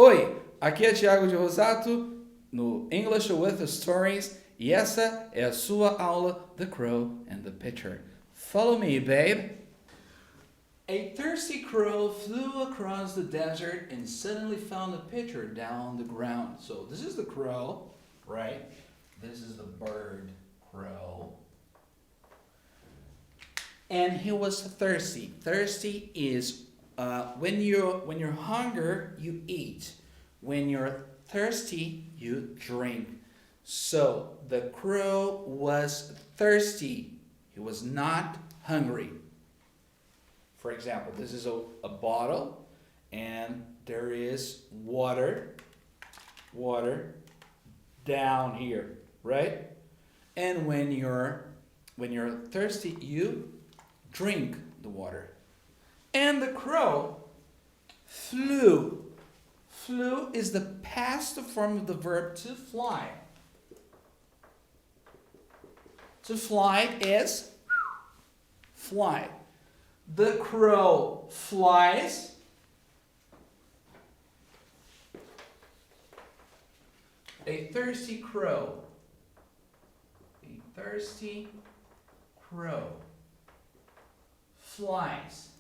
Oi, aqui é Thiago Di Rosato no English with Stories e essa é a sua aula The Crow and the Pitcher. Follow me, babe. A thirsty crow flew across the desert and suddenly found a pitcher down on the ground. So this is the crow, right? This is the bird, crow. And he was thirsty. Thirsty is when you're hungry, you eat. When you're thirsty, you drink. So the crow was thirsty. He was not hungry. For example, this is a bottle, and there is water down here, right? And when you're thirsty, you drink the water. And the crow flew. Flew is the past form of the verb to fly. To fly is fly. The crow flies. A thirsty crow. A thirsty crow flies.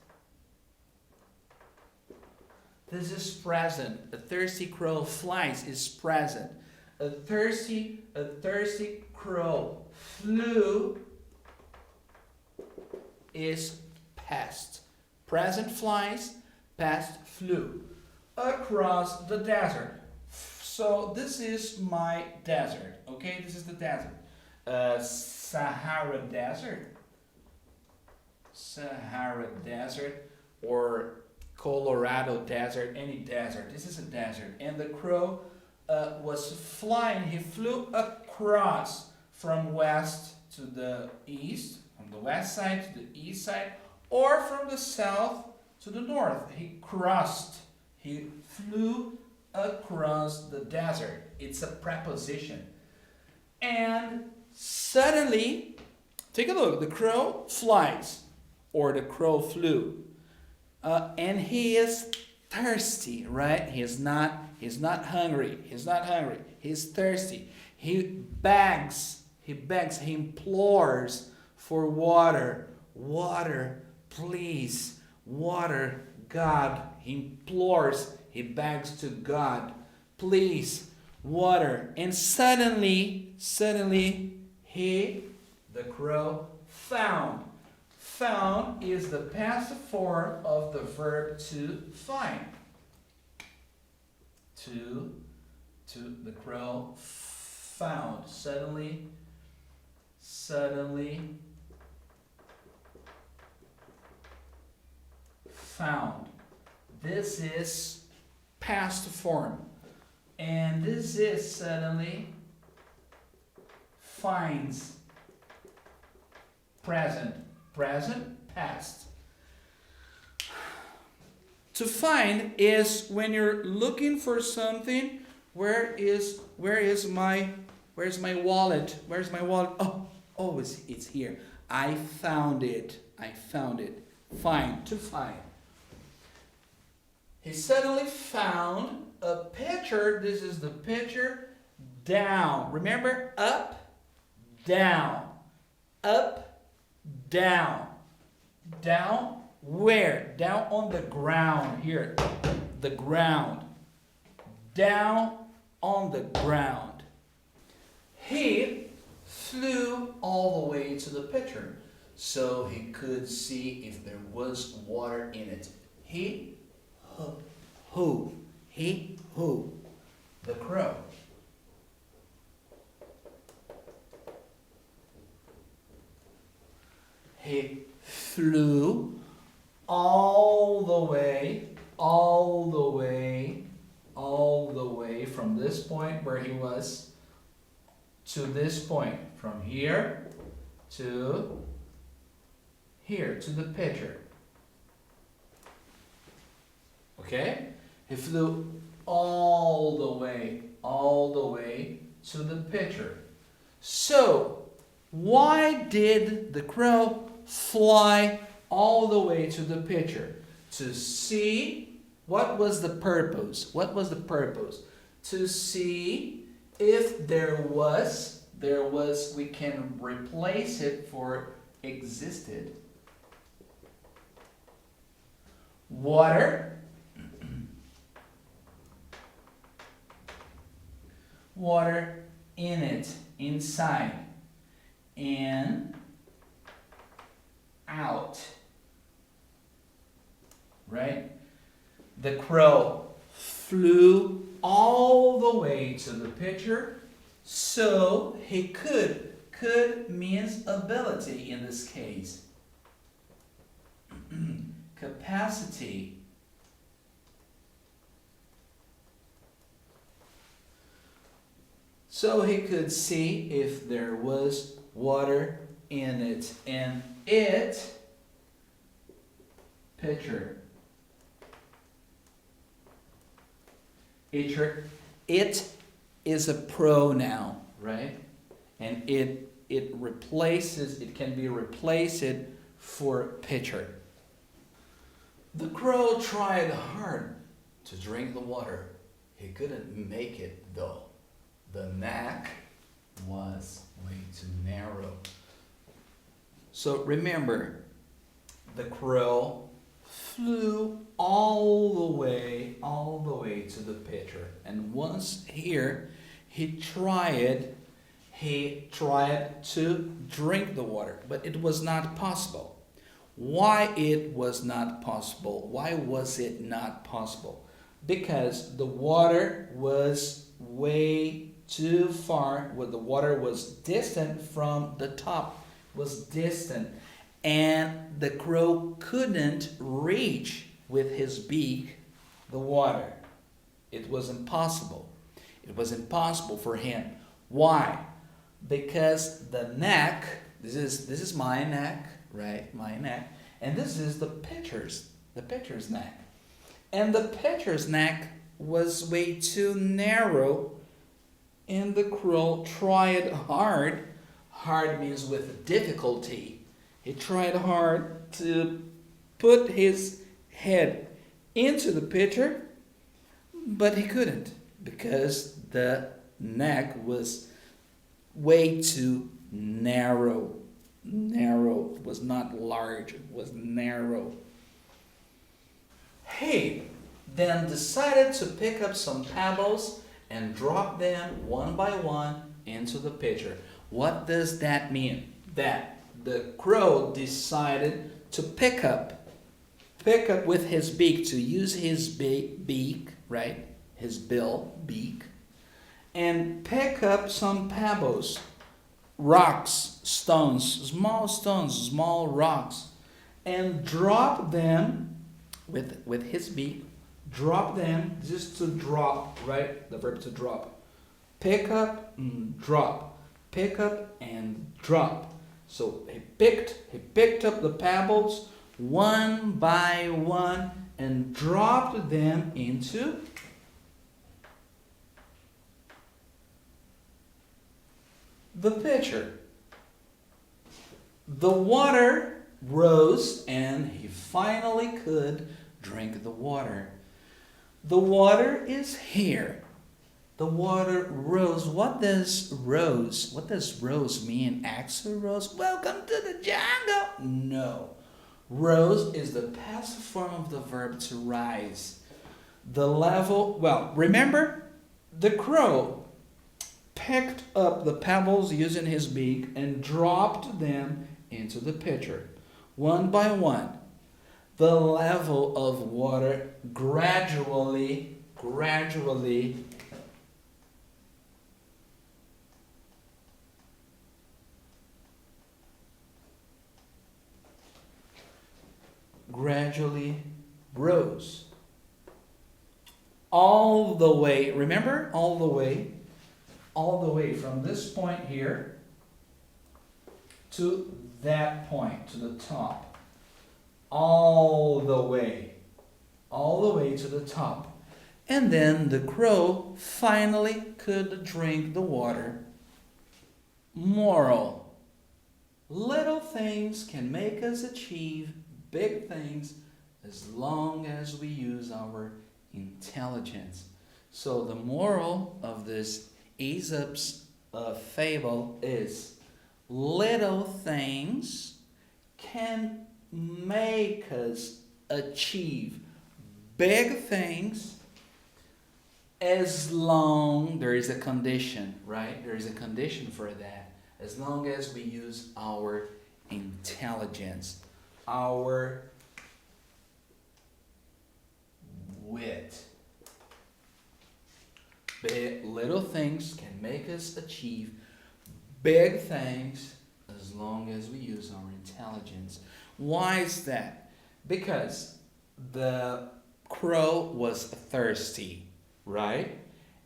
This is present. A thirsty crow flies is present. A thirsty crow flew is past. Present flies, past flew. Across the desert. So this is my desert. Okay, this is the desert. Sahara Desert. Sahara Desert or Colorado Desert, any desert. This is a desert. And the crow was flying. He flew across from west to the east, from the west side to the east side, or from the south to the north. He crossed. He flew across the desert. It's a preposition. And suddenly, take a look. The crow flies, or the crow flew. And he is thirsty, right? He's not hungry. He's not hungry. He's thirsty. He begs. He implores for water. Water, please. Water, God. He implores. He begs to God. Please, water. And suddenly, the crow found. Found is the past form of the verb to find. The crow found. Suddenly found. This is past form. And this is suddenly finds. Present, past. To find is when you're looking for something. Where is my wallet? Where's my wallet? Oh, it's here. I found it. Find, to find. He suddenly found a pitcher. This is the pitcher. Down. Remember, up, down. Up, down. Down where? Down on the ground. Here, the ground. Down on the ground. He flew all the way to the pitcher so he could see if there was water in it. Who? The crow. He flew all the way from this point where he was to this point. From here to here, to the pitcher. Okay? He flew all the way to the pitcher. So, why did the crow fly all the way to the pitcher? To see What was the purpose? What was the purpose? To see if there was, we can replace it for existed. Water. Water in it, inside. In, out. Right? The crow flew all the way to the pitcher, so he could. Could means ability in this case. Capacity. So he could see if there was water in it. And it, pitcher. It is a pronoun, right? And it replaces, it can be replaced for pitcher. The crow tried hard to drink the water. He couldn't make it though. The neck was way too narrow. So remember, the crow flew all the way to the pitcher. And once here, he tried to drink the water, but it was not possible. Why it was not possible? Why was it not possible? Because the water was way too far, where the water was distant from the top, was distant, and the crow couldn't reach with his beak the water. It was impossible. It was impossible for him. Why? Because the neck, this is my neck, right? My neck. And this is the pitcher's neck. And the pitcher's neck was way too narrow, and the crow tried hard. Hard means with difficulty. He tried hard to put his head into the pitcher, but he couldn't because the neck was way too narrow. Narrow. It was not large, it was narrow. He then decided to pick up some pebbles and drop them one by one into the pitcher. What does that mean? That the crow decided to pick up with his beak, to use his beak, right? His beak, and pick up some pebbles, rocks, stones, small rocks, and drop them with his beak. Drop them, just to drop, right? The verb to drop. Pick up and drop. Pick up and drop. So he picked up the pebbles one by one and dropped them into the pitcher. The water rose and he finally could drink the water. The water is here. The water rose. What does rose mean? Axel Rose? Welcome to the jungle. No. Rose is the passive form of the verb to rise. The level, well, remember, the crow picked up the pebbles using his beak and dropped them into the pitcher, one by one. The level of water gradually rose. All the way, remember? All the way from this point here to that point, to the top. All the way to the top. And then the crow finally could drink the water. Moral: little things can make us achieve big things as long as we use our intelligence. So the moral of this Aesop's fable is little things can make us achieve big things as long there is a condition, right? There is a condition for that. As long as we use our intelligence, our wit. Little things can make us achieve big things as long as we use our intelligence. Why is that? Because the crow was thirsty, right?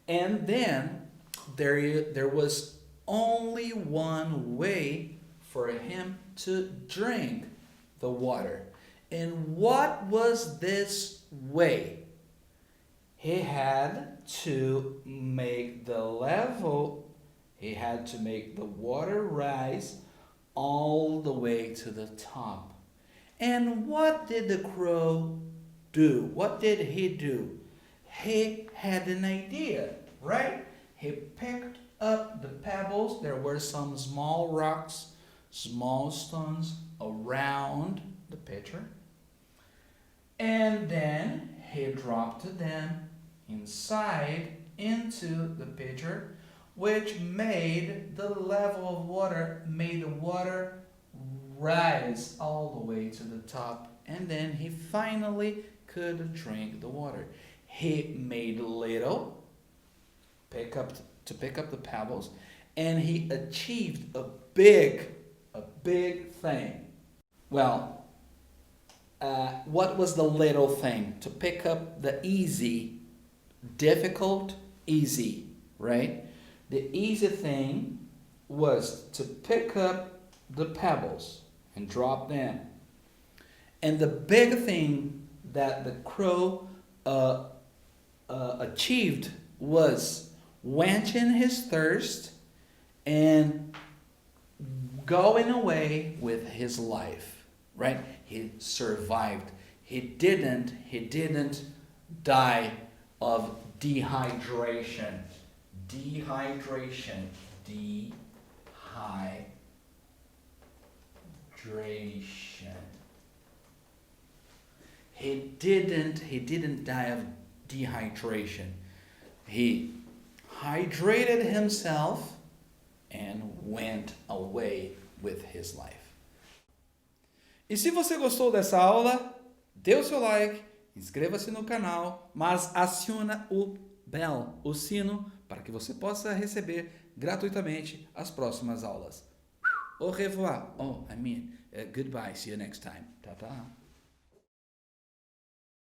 And then there was only one way for him to drink the water. And what was this way? He had to make the water rise all the way to the top. And what did the crow do? What did he do? He had an idea, right? He picked up the pebbles. There were some small rocks, small stones around the pitcher. And then he dropped them into the pitcher, which made the water rise all the way to the top, and then he finally could drink the water. He made little pick up the pebbles, and he achieved a big thing. Well, what was the little thing? To pick up the easy, difficult, easy, right? The easy thing was to pick up the pebbles and drop them. And the big thing that the crow achieved was quenching his thirst and going away with his life, right? He survived. He didn't die of dehydration. Dehydration. He didn't die of dehydration. He hydrated himself and went away with his life. E se você gostou dessa aula, dê o seu like, inscreva-se no canal, mas aciona o bell, o sino, para que você possa receber gratuitamente as próximas aulas. Au revoir. Goodbye. See you next time. Ta-ta.